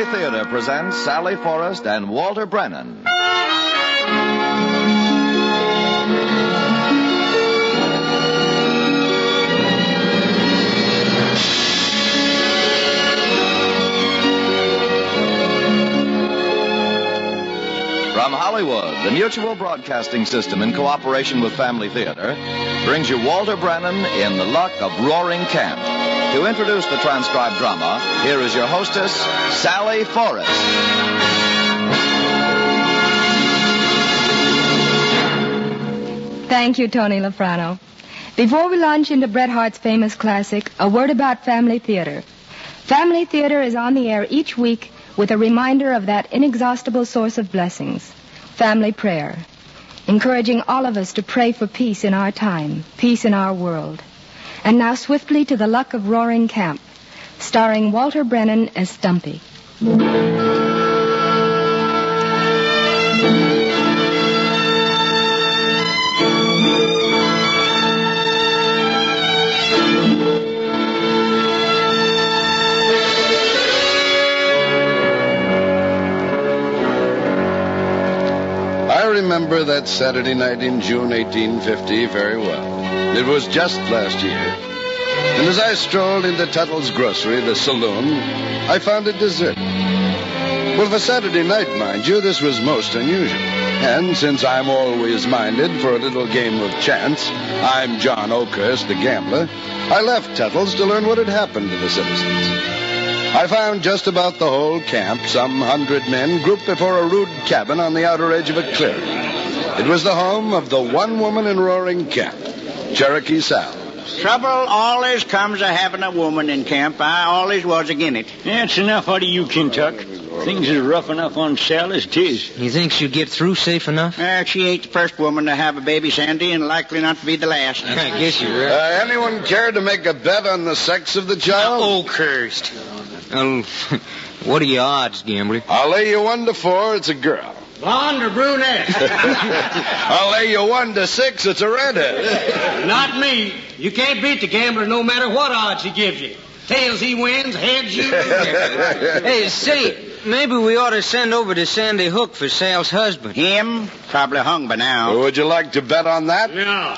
Family Theater presents Sally Forrest and Walter Brennan. From Hollywood, the Mutual Broadcasting System, in cooperation with Family Theater, brings you Walter Brennan in The Luck of Roaring Camp. To introduce the transcribed drama, here is your hostess, Sally Forrest. Thank you, Tony Lafrano. Before we launch into Bret Hart's famous classic, a word about Family Theater. Family Theater is on the air each week with a reminder of that inexhaustible source of blessings, family prayer, encouraging all of us to pray for peace in our time, peace in our world. And now swiftly to The Luck of Roaring Camp, starring Walter Brennan as Stumpy. I remember that Saturday night in June 1850 very well. It was just last year. And as I strolled into Tuttle's Grocery, the saloon, I found it deserted. Well, for Saturday night, mind you, this was most unusual. And since I'm always minded for a little game of chance, I'm John Oakhurst, the gambler, I left Tuttle's to learn what had happened to the citizens. I found just about the whole camp, some 100 men grouped before a rude cabin on the outer edge of a clearing. It was the home of the one woman in Roaring Camp, Cherokee Sal. Trouble always comes of having a woman in camp. I always was agin it. That's enough out of you, Kentuck. Things is rough enough on Sal as 'tis. You think she'll get through safe enough? She ain't the first woman to have a baby, Sandy, and likely not to be the last. I guess you're right. Anyone care to make a bet on the sex of the child? Oakhurst. Oh, what are your odds, gambler? I'll lay you 1 to 4, it's a girl. Blonde or brunette? I'll lay you 1 to 6, it's a redhead. Not me. You can't beat the gambler no matter what odds he gives you. Tails he wins, heads you lose. Hey, say, maybe we ought to send over to Sandy Hook for Sal's husband. Him? Probably hung by now. Would you like to bet on that? No.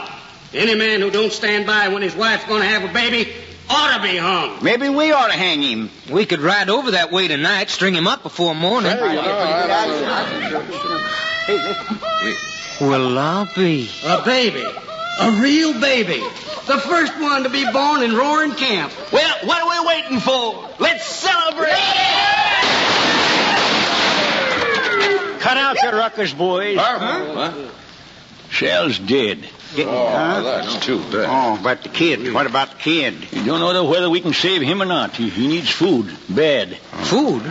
Any man who don't stand by when his wife's going to have a baby ought to be hung. Maybe we ought to hang him. We could ride over that way tonight, string him up before morning. Well, I'll be. A baby. A real baby. The first one to be born in Roaring Camp. Well, what are we waiting for? Let's celebrate! Cut out the ruckus, boys. Huh? Sal's dead. That's too bad. Oh, but the kid. What about the kid? You don't know whether we can save him or not. He needs food. Bad. Food?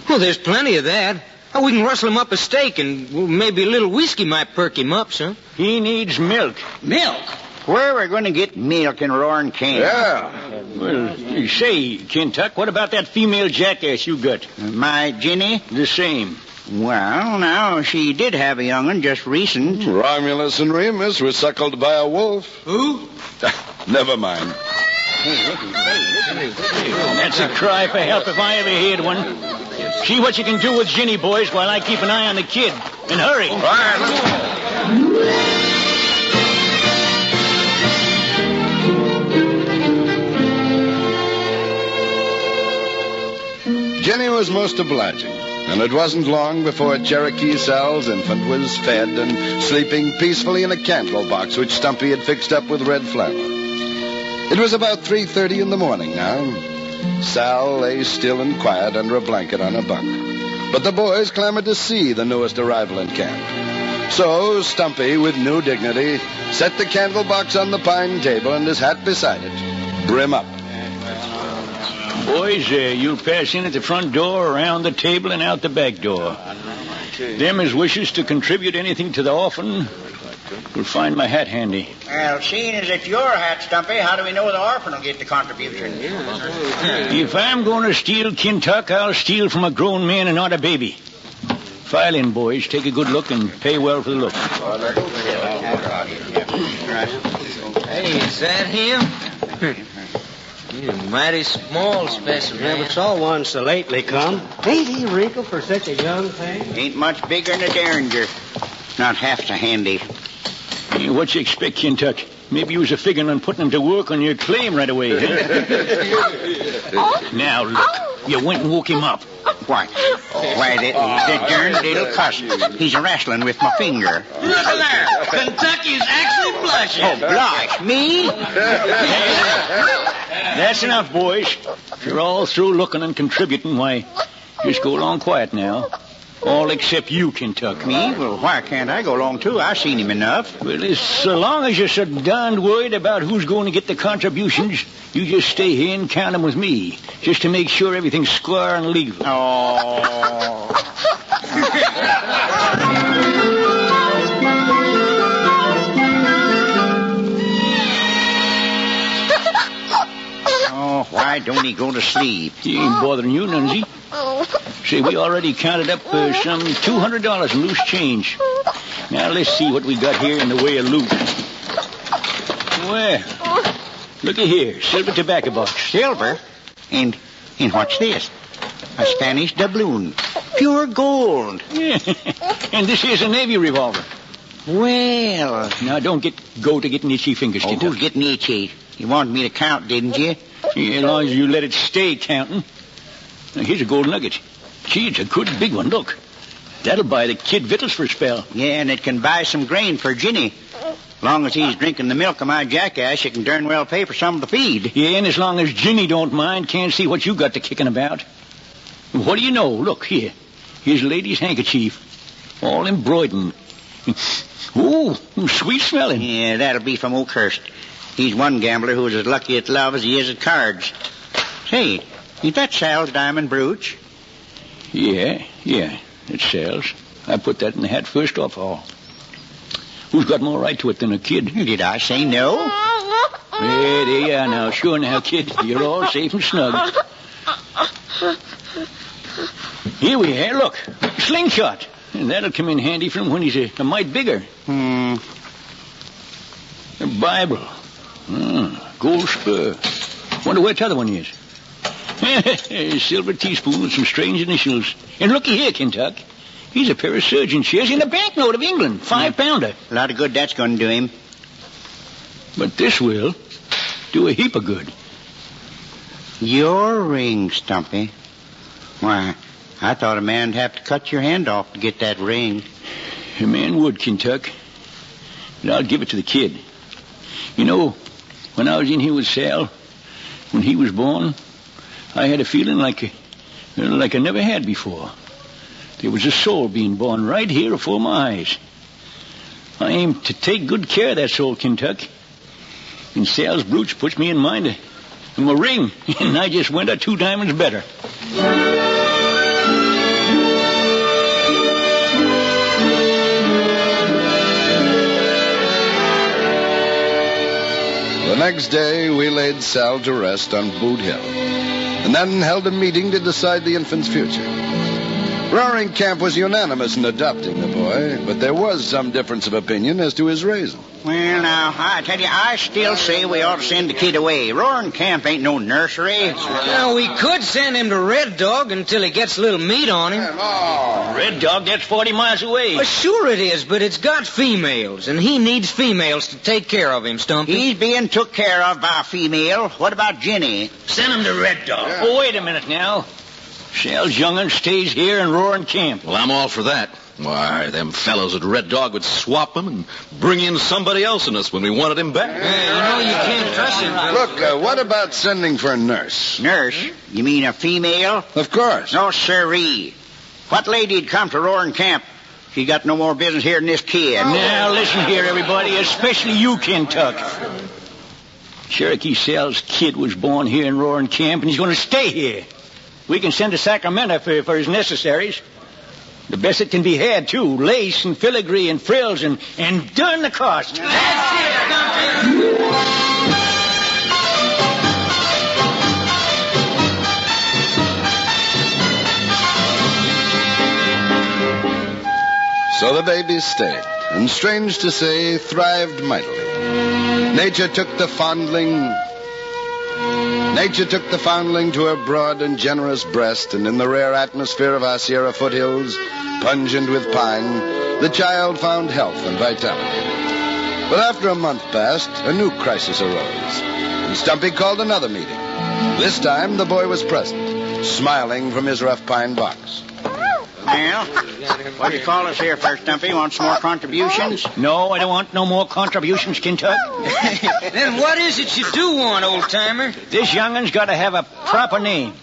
Well, there's plenty of that. Oh, we can rustle him up a steak, and maybe a little whiskey might perk him up, son. He needs milk. Milk? Where are we going to get milk in Roaring Camp? Yeah. Well, say, Kentuck, what about that female jackass you got? My Jenny? The same. Well, now, she did have a young'un just recent. Romulus and Remus were suckled by a wolf. Who? Never mind. That's a cry for help if I ever heard one. See what you can do with Jenny, boys, while I keep an eye on the kid. And hurry. All right, let's go. Jenny was most obliging, and it wasn't long before Cherokee Sal's infant was fed and sleeping peacefully in a candle box which Stumpy had fixed up with red flannel. It was about 3:30 in the morning now. Sal lay still and quiet under a blanket on a bunk. But the boys clamored to see the newest arrival in camp. So Stumpy, with new dignity, set the candle box on the pine table and his hat beside it, brim up. Boys, you'll pass in at the front door, around the table, and out the back door. Them as wishes to contribute anything to the orphan will find my hat handy. Well, seeing as it's your hat, Stumpy, how do we know the orphan will get the contribution? If I'm going to steal Kentuck, I'll steal from a grown man and not a baby. File in, boys. Take a good look and pay well for the look. Hey, is that him? He's a mighty small specimen. Never saw one so lately come. Ain't he wrinkled for such a young thing? Ain't much bigger than a derringer. Not half so handy. Hey, what you expect, Kentuck? Maybe you was a figuring on putting him to work on your claim right away, huh? Now, look. You went and woke him up. Why, the darn little cuss. He's wrestling with my finger. Look at there. Kentucky's actually blushing. Oh, blush. Me? That's enough, boys. If you're all through looking and contributing, why, just go along quiet now. All except you, Kentuck. Me? Well, why can't I go along, too? I've seen him enough. Well, as so long as you're so darned worried about who's going to get the contributions, you just stay here and count them with me, just to make sure everything's square and legal. Oh. Oh, why don't he go to sleep? He ain't bothering you, Nunsy. Say, we already counted up some $200 in loose change. Now, let's see what we got here in the way of loot. Well, looky here, silver tobacco box. Silver? And what's this? A Spanish doubloon. Pure gold. Yeah. And this here's a Navy revolver. Well. Now, don't go to getting itchy fingers, Oh, Kentucky. who's getting itchy? You wanted me to count, didn't you? Yeah, as long as you let it stay counting. Now, here's a gold nugget. Gee, it's a good big one, look. That'll buy the kid victuals for a spell. Yeah, and it can buy some grain for Ginny. As long as he's drinking the milk of my jackass, it can darn well pay for some of the feed. Yeah, and as long as Ginny don't mind, can't see what you got to kicking about. What do you know? Look, here. Here's a lady's handkerchief. All embroidered. Ooh, sweet smelling. Yeah, that'll be from Oakhurst. He's one gambler who's as lucky at love as he is at cards. Say, is that Sal's diamond brooch? Yeah, it sells. I put that in the hat first off all. Who's got more right to it than a kid? Did I say no? Yeah, there you are now. Sure now, kid. You're all safe and snug. Here we are. Look, slingshot. And that'll come in handy for him when he's a mite bigger. A Bible. Gold spur. Wonder where the other one is. A silver teaspoon with some strange initials. And looky here, Kentuck. He's a pair of surgeon shares in a banknote of England. 5-pounder. A lot of good that's going to do him. But this will do a heap of good. Your ring, Stumpy. Why, I thought a man'd have to cut your hand off to get that ring. A man would, Kentuck. But I'll give it to the kid. You know, when I was in here with Sal, when he was born, I had a feeling like I never had before. There was a soul being born right here before my eyes. I aim to take good care of that soul, Kentuck. And Sal's brooch puts me in mind of my ring, and I just went 2 diamonds better. The next day, we laid Sal to rest on Boot Hill, and then held a meeting to decide the infant's future. Roaring Camp was unanimous in adopting the boy, but there was some difference of opinion as to his raising. Well, now, I tell you, I still say we ought to send the kid away. Roaring Camp ain't no nursery. Well, we could send him to Red Dog until he gets a little meat on him. Red Dog, that's 40 miles away. Well, sure it is, but it's got females, and he needs females to take care of him, Stumpy. He's being took care of by a female. What about Ginny? Send him to Red Dog. Oh, wait a minute now. Sal's young'un stays here in Roaring Camp. Well, I'm all for that. Why, them fellows at Red Dog would swap him and bring in somebody else in us when we wanted him back. Yeah, you can't trust him. Look, what about sending for a nurse? Nurse? You mean a female? Of course. No, sirree. What lady'd come to Roaring Camp? She got no more business here than this kid. Now, listen here, everybody, especially you, Kentuck. Cherokee Sal's kid was born here in Roaring Camp, and he's going to stay here. We can send to Sacramento for his necessaries. The best it can be had, too. Lace and filigree and frills and darn the cost. So the babies stayed, and strange to say, thrived mightily. Nature took the fondling Nature took the foundling to her broad and generous breast, and in the rare atmosphere of our Sierra foothills, pungent with pine, the child found health and vitality. But after a month passed, a new crisis arose, and Stumpy called another meeting. This time, the boy was present, smiling from his rough pine box. Well, what do you call us here first, Stumpy? Want some more contributions? No, I don't want no more contributions, Kentuck. Then what is it you do want, old-timer? This youngin's got to have a proper name.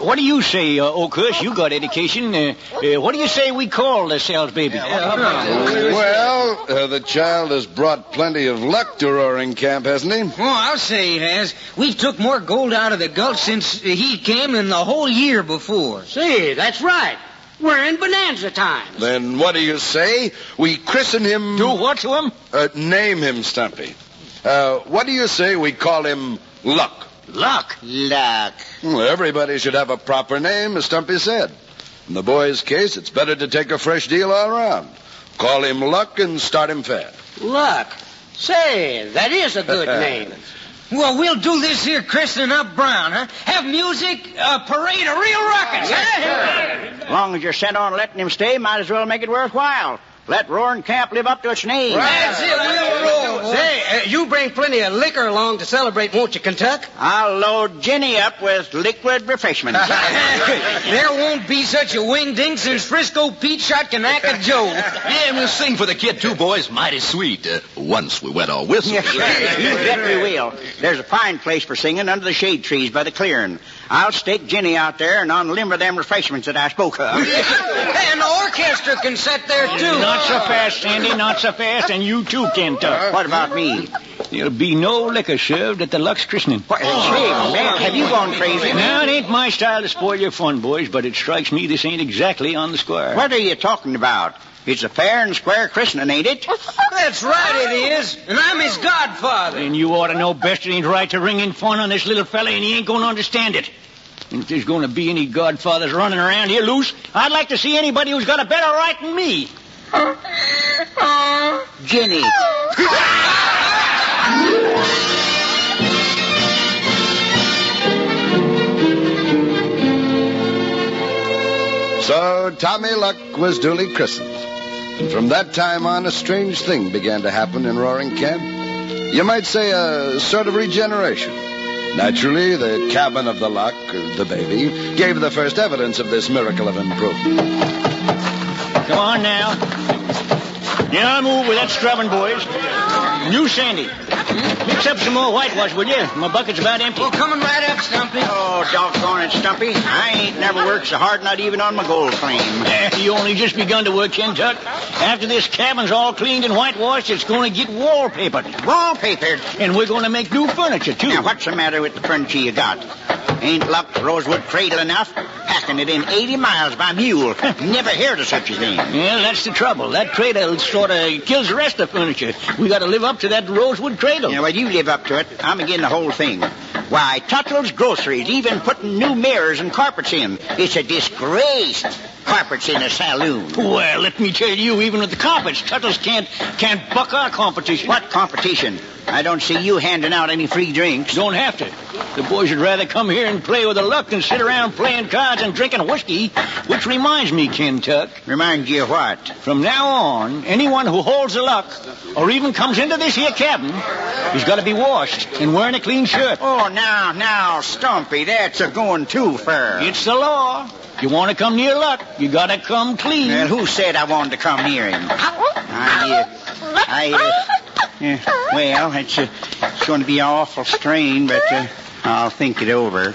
What do you say, Oakhurst? You got education. What do you say we call the Sal's baby? Well, the child has brought plenty of luck to Roaring Camp, hasn't he? Oh, I'll say he has. We've took more gold out of the gulch since he came than the whole year before. See, that's right. We're in bonanza times. Then what do you say we christen him... Do what to him? Name him, Stumpy. What do you say we call him Luck? Luck. Luck. Well, everybody should have a proper name, as Stumpy said. In the boy's case, it's better to take a fresh deal all around. Call him Luck and start him fair. Luck. Say, that is a good name. Well, we'll do this here christening up Brown, huh? Have music, a parade of real rockets, huh? As long as you're set on letting him stay, might as well make it worthwhile. Let Roaring Camp live up to its name. That's it, we'll roll. Say, you bring plenty of liquor along to celebrate, won't you, Kentuck? I'll load Jenny up with liquid refreshments. There won't be such a wingding since Frisco Pete shot Kanaka Joe. Yeah, and we'll sing for the kid, too, boys. Mighty sweet. Once we wet our whistles. You bet we will. There's a fine place for singing under the shade trees by the clearing. I'll stake Jenny out there and unlimber them refreshments that I spoke of. And the orchestra can sit there, too. Not so fast, Sandy, not so fast. And you, too, Kentuck. What about me? There'll be no liquor served at the Luck's christening. What? Say, man, have you gone crazy? Now, it ain't my style to spoil your fun, boys, but it strikes me this ain't exactly on the square. What are you talking about? It's a fair and square christening, ain't it? That's right, it is. And I'm his godfather. And you ought to know best it ain't right to ring in fun on this little fella, and he ain't going to understand it. And if there's going to be any godfathers running around here loose, I'd like to see anybody who's got a better right than me. Jenny. So Tommy Luck was duly christened. And from that time on, a strange thing began to happen in Roaring Camp. You might say a sort of regeneration. Naturally, the cabin of the Luck, the baby, gave the first evidence of this miracle of improvement. Come on now. Now move with that scrubbing, boys. You, Sandy, mix up some more whitewash, will you? My bucket's about empty. Well, coming right up, Stumpy. Oh, doggone it, Stumpy. I ain't never worked so hard, not even on my gold claim. You only just begun to work, Kentuck. After this cabin's all cleaned and whitewashed, it's going to get wallpapered. Wallpapered? And we're going to make new furniture, too. Now, what's the matter with the furniture you got? Ain't Luck's rosewood cradle enough? Packing it in 80 miles by mule. Never heard of such a thing. Well, that's the trouble. That cradle sort of kills the rest of the furniture. We got to live up to that rosewood cradle. Yeah, well, you live up to it. I'm again the whole thing. Why, Tuttle's Groceries even putting new mirrors and carpets in. It's a disgrace. Carpets in a saloon. Well, let me tell you, even with the carpets, Tuttle's can't buck our competition. What competition? I don't see you handing out any free drinks. Don't have to. The boys would rather come here and play with the Luck than sit around playing cards and drinking whiskey. Which reminds me, Kentuck. Remind you of what? From now on, anyone who holds a Luck or even comes into this here cabin has got to be washed and wearing a clean shirt. Oh, now, Stumpy, that's a going too far. It's the law. You want to come near Luck, you got to come clean. Well, who said I wanted to come near him? Well, it's going to be an awful strain, but I'll think it over.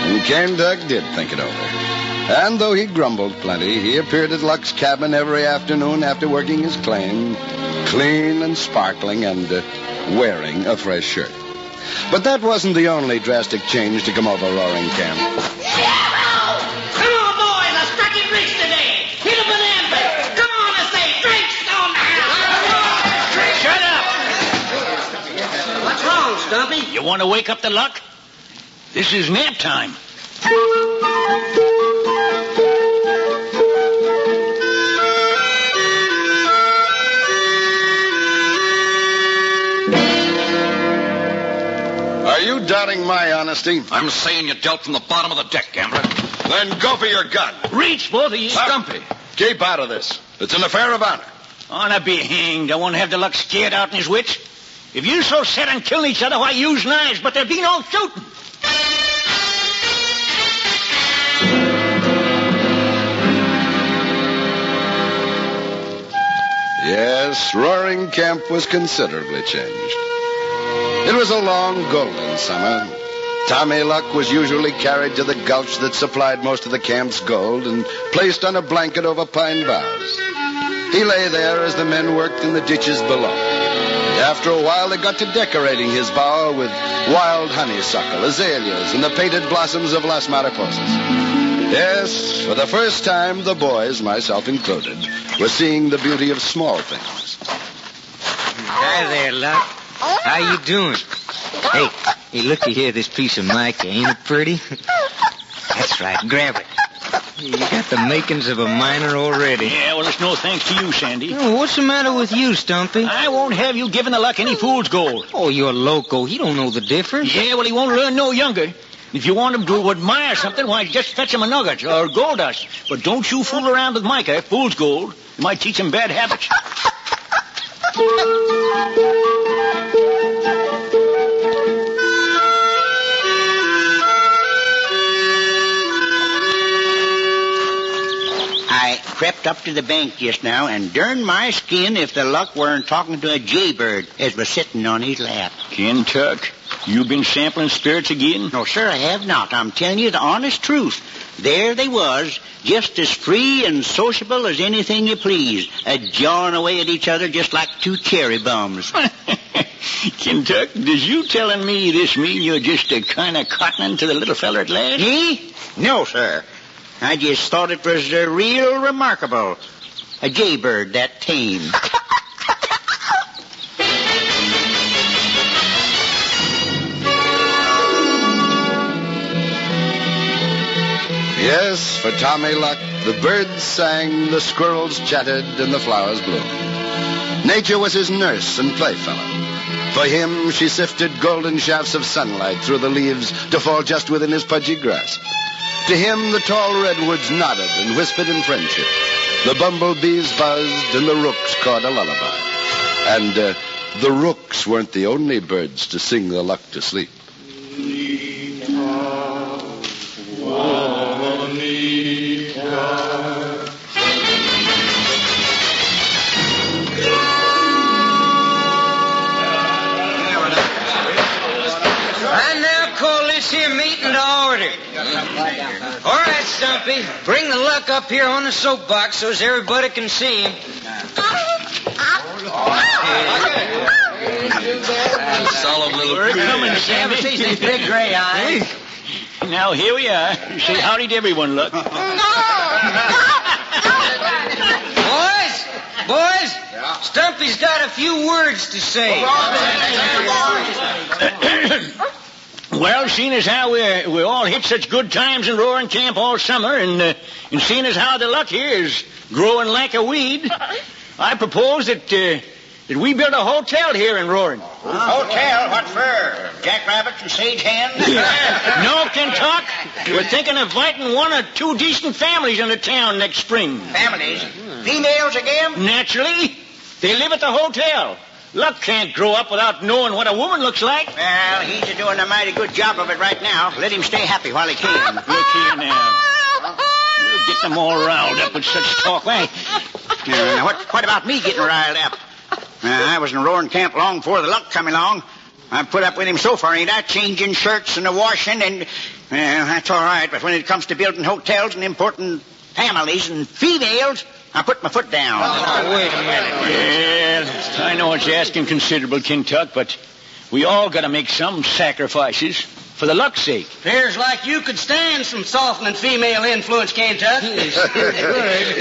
And Kentuck did think it over. And though he grumbled plenty, he appeared at Luck's cabin every afternoon after working his claim, clean and sparkling and wearing a fresh shirt. But that wasn't the only drastic change to come over Roaring Camp. Come on, boys, let's strike it rich today. Hit a bonanza. Come on, I say, drinks on the house. Shut up! What's wrong, Stumpy? You want to wake up the Luck? This is nap time. Are you doubting my honesty? I'm saying you dealt from the bottom of the deck, gambler. Then go for your gun. Reach, both of you. Stumpy. Keep out of this. It's an affair of honor. Honor be hanged. I won't have the luck scared out in his wits. If you so set on killing each other, why use knives? But there be no shooting. Yes, Roaring Camp was considerably changed. It was a long, golden summer. Tommy Luck was usually carried to the gulch that supplied most of the camp's gold and placed on a blanket over pine boughs. He lay there as the men worked in the ditches below. After a while, they got to decorating his bower with wild honeysuckle, azaleas, and the painted blossoms of Las Mariposas. Yes, for the first time, the boys, myself included, were seeing the beauty of small things. Hi there, Luck. How you doing? Hey, looky here, this piece of mica. Ain't it pretty? That's right, grab it. You got the makings of a miner already. Yeah, well, it's no thanks to you, Sandy. Oh, what's the matter with you, Stumpy? I won't have you giving the Luck any fool's gold. Oh, you're loco. He don't know the difference. Yeah, well, he won't learn no younger. If you want him to admire something, why, just fetch him a nugget or gold dust. But don't you fool around with mica, fool's gold. It might teach him bad habits. I crept up to the bank just now, and darn my skin if the Luck weren't talking to a jaybird as was sitting on his lap. Kentuck, you been sampling spirits again? No, sir, I have not. I'm telling you the honest truth. There they was, just as free and sociable as anything you please, a-jawing away at each other just like two cherry bums. Kentuck, does you telling me this mean you're just a kind of cottoning to the little feller at last? Me? No, sir. I just thought it was real remarkable. A jaybird that tame. Yes, for Tommy Luck, the birds sang, the squirrels chattered, and the flowers bloomed. Nature was his nurse and playfellow. For him, she sifted golden shafts of sunlight through the leaves to fall just within his pudgy grasp. To him, the tall redwoods nodded and whispered in friendship. The bumblebees buzzed and the rooks cawed a lullaby. And the rooks weren't the only birds to sing the Luck to sleep. I now call this here meeting to order. All right, Stumpy, bring the Luck up here on the soapbox so as everybody can see him. Solemn little We're coming, Sandy. These big gray eyes. Now, here we are. Say howdy to everyone, Luck. Boys, Stumpy's got a few words to say. Well, seeing as how we all hit such good times in Roaring Camp all summer, and seeing as how the Luck here is growing like a weed, I propose that we build a hotel here in Roaring. Hotel? What for? Jackrabbits and sage hens? No, Kentuck. We're thinking of inviting one or two decent families into town next spring. Families? Females again? Naturally. They live at the hotel. Luck can't grow up without knowing what a woman looks like. Well, he's doing a mighty good job of it right now. Let him stay happy while he can. Look here now. We'll get them all riled up with such talk. Now, what about me getting riled up? I was in Roaring Camp long before the Luck come along. I've put up with him so far, ain't I? Changing shirts and a washing, and that's all right. But when it comes to building hotels and importing families and females, I put my foot down. Oh, wait a minute. Well, I know it's asking considerable, Kentuck, but we all got to make some sacrifices for the Luck's sake. Appears like you could stand some softening female influence, Kentuck.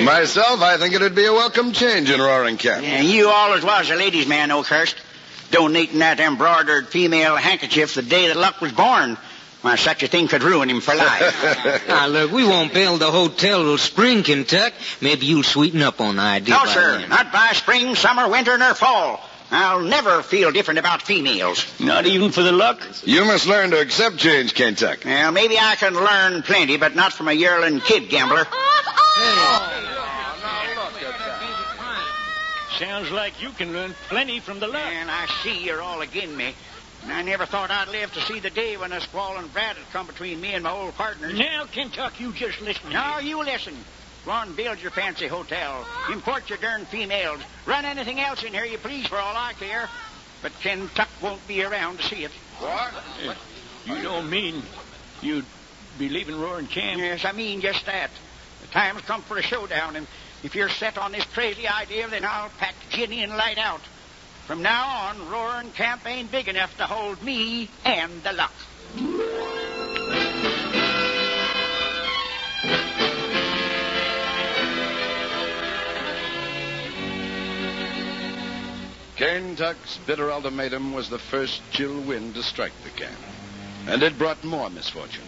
Myself, I think it would be a welcome change in Roaring Camp. Yeah, you always was a ladies' man, Oakhurst. Donating that embroidered female handkerchief the day that Luck was born. Why, such a thing could ruin him for life. Now, look, we won't build the hotel till spring, Kentuck. Maybe you'll sweeten up on the idea. No, by sir. then. Not by spring, summer, winter, nor fall. I'll never feel different about females. Not even for the luck? You must learn to accept change, Kentuck. Well, maybe I can learn plenty, but not from a yearling kid gambler. Sounds like you can learn plenty from the luck. And I see you're all agin me. And I never thought I'd live to see the day when a squall and brat would come between me and my old partners. Now, Kentuck, you just listen. Now, you listen. Go on and build your fancy hotel. Import your darn females. Run anything else in here you please for all I care. But Kentuck won't be around to see it. What? You don't mean you'd be leaving Roaring Camp? Yes, I mean just that. The time's come for a showdown, and if you're set on this crazy idea, then I'll pack Ginny and light out. From now on, Roaring Camp ain't big enough to hold me and the luck. Kentuck's bitter ultimatum was the first chill wind to strike the camp, and it brought more misfortune.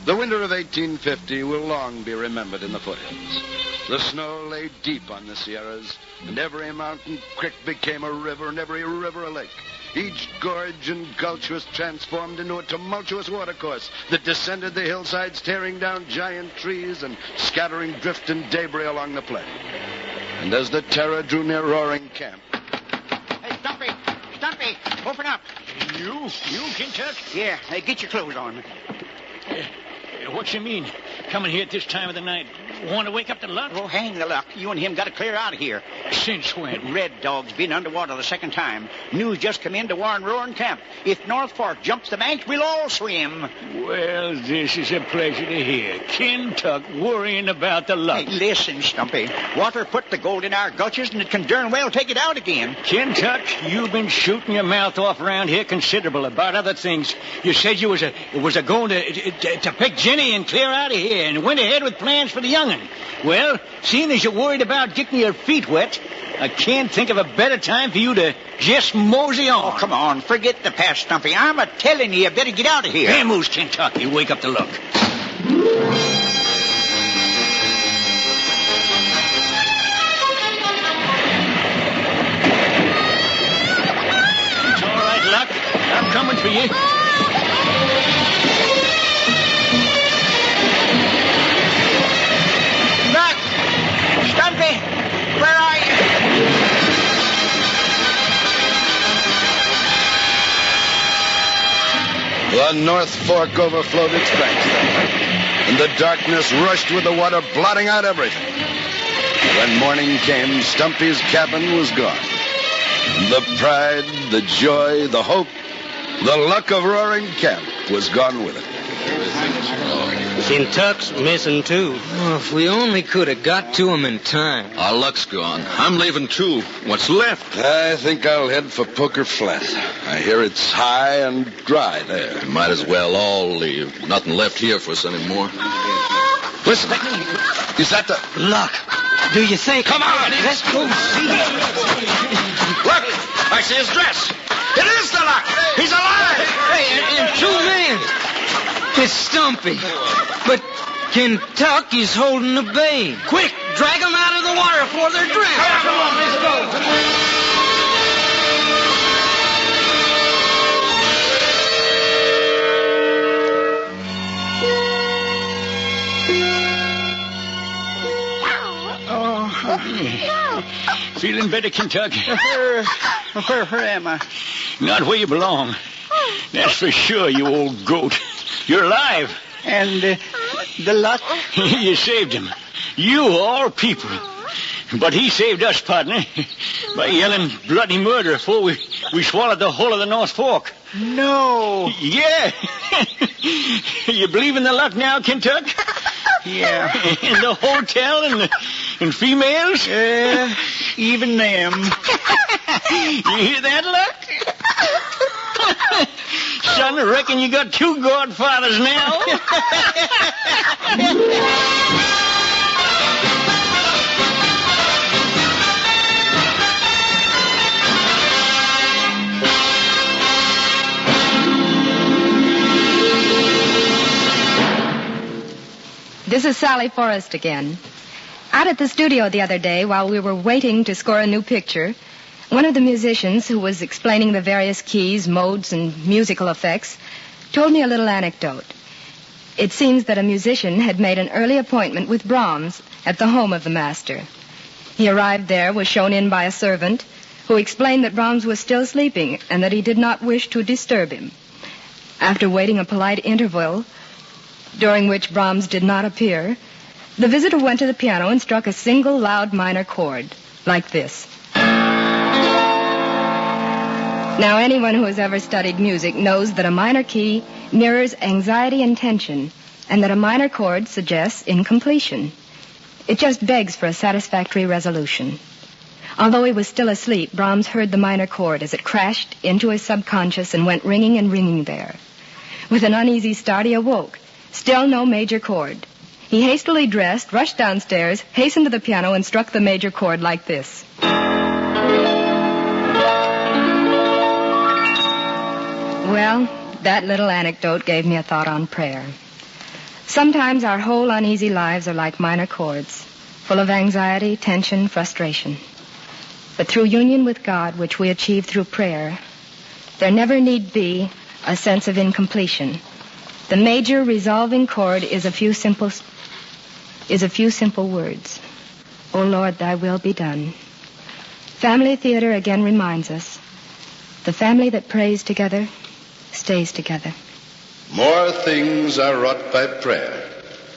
The winter of 1850 will long be remembered in the foothills. The snow lay deep on the Sierras, and every mountain creek became a river, and every river a lake. Each gorge and gulch was transformed into a tumultuous watercourse that descended the hillsides, tearing down giant trees and scattering drift and debris along the plain. And as the terror drew near Roaring Camp... Hey, Stumpy! Stumpy! Open up! You, Kentuck? Yeah, get your clothes on. What you mean? Coming here at this time of the night? Want to wake up the luck? Oh, hang the luck. You and him got to clear out of here. Since when? Red Dog's been underwater the second time. News just come in to warn Roaring Camp. If North Fork jumps the bank, we'll all swim. Well, this is a pleasure to hear. Kentuck worrying about the luck. Hey, listen, Stumpy. Water put the gold in our gulches, and it can darn well take it out again. Kentuck, you've been shooting your mouth off around here considerable about other things. You said you was a going to pick Jenny and clear out of here, and went ahead with plans for the young'un. Well, seeing as you're worried about getting your feet wet, I can't think of a better time for you to just mosey on. Oh, come on. Forget the past, Stumpy. I'm a-telling you better get out of here. Hey, Moose, Kentuck, you wake up the luck. It's all right, Luck. I'm coming for you. Luck! Stumpy! Where are you? The North Fork overflowed its banks that night, and the darkness rushed with the water, blotting out everything. When morning came, Stumpy's cabin was gone. The pride, the joy, the hope, the luck of Roaring Camp was gone with it. Kentuck's missing, too. Oh, if we only could have got to him in time. Our luck's gone. I'm leaving, too. What's left? I think I'll head for Poker Flat. I hear it's high and dry there. We might as well all leave. Nothing left here for us anymore. Listen, is that the... Luck, do you think... Come on! Let's go see. Look! I see his dress. It is the Luck! He's alive! Hey, and two men. It's Stumpy. But Kentucky's holding the babe. Quick, drag them out of the water before they're drowned. Come on, let's go. Feeling better, Kentuck? Where am I? Not where you belong. That's for sure, you old goat. You're alive. And the Luck? You saved him. You, all people. But he saved us, partner, by yelling bloody murder before we swallowed the whole of the North Fork. No. Yeah. You believe in the Luck now, Kentuck? Yeah. In the hotel and females? Yeah, even them. You hear that, Luck? Son, I reckon you got two godfathers now. This is Sally Forrest again. Out at the studio the other day, while we were waiting to score a new picture, one of the musicians who was explaining the various keys, modes, and musical effects told me a little anecdote. It seems that a musician had made an early appointment with Brahms at the home of the master. He arrived there, was shown in by a servant, who explained that Brahms was still sleeping and that he did not wish to disturb him. After waiting a polite interval, during which Brahms did not appear, the visitor went to the piano and struck a single loud minor chord, like this. Now, anyone who has ever studied music knows that a minor key mirrors anxiety and tension, and that a minor chord suggests incompletion. It just begs for a satisfactory resolution. Although he was still asleep, Brahms heard the minor chord as it crashed into his subconscious and went ringing and ringing there. With an uneasy start, he awoke. Still no major chord. He hastily dressed, rushed downstairs, hastened to the piano, and struck the major chord like this. Well, that little anecdote gave me a thought on prayer. Sometimes our whole uneasy lives are like minor chords, full of anxiety, tension, frustration. But through union with God, which we achieve through prayer, there never need be a sense of incompletion. The major resolving chord is a few simple words. O Lord, thy will be done. Family Theater again reminds us, the family that prays together stays together. More things are wrought by prayer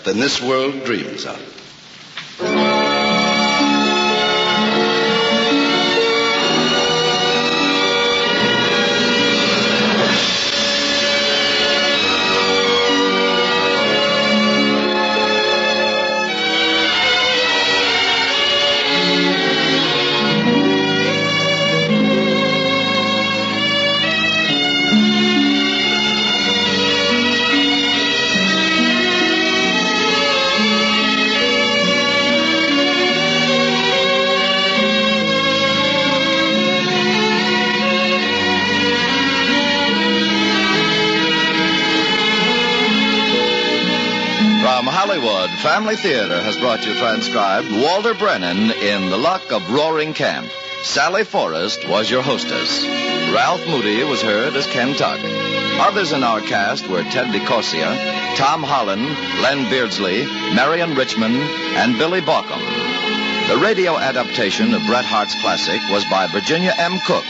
than this world dreams of. From Hollywood, Family Theater has brought you transcribed Walter Brennan in The Luck of Roaring Camp. Sally Forrest was your hostess. Ralph Moody was heard as Ken Tugg. Others in our cast were Ted DeCorsia, Tom Holland, Len Beardsley, Marion Richmond, and Billy Baucom. The radio adaptation of Bret Hart's classic was by Virginia M. Cook,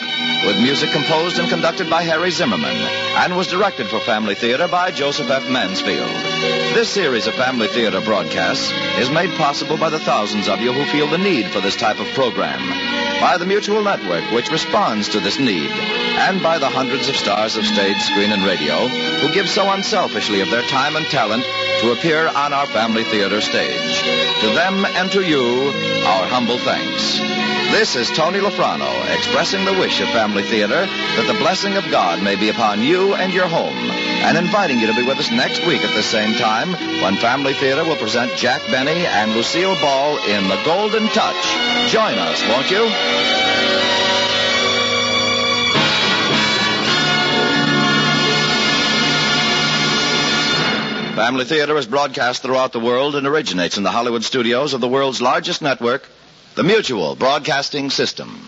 with music composed and conducted by Harry Zimmerman, and was directed for Family Theater by Joseph F. Mansfield. This series of Family Theater broadcasts is made possible by the thousands of you who feel the need for this type of program, by the Mutual Network, which responds to this need, and by the hundreds of stars of stage, screen, and radio who give so unselfishly of their time and talent to appear on our Family Theater stage. To them and to you, our humble thanks. This is Tony Lafrano expressing the wish of Family Theater that the blessing of God may be upon you and your home, and inviting you to be with us next week at the same time when Family Theater will present Jack Benny and Lucille Ball in The Golden Touch. Join us, won't you? Family Theater is broadcast throughout the world and originates in the Hollywood studios of the world's largest network, the Mutual Broadcasting System.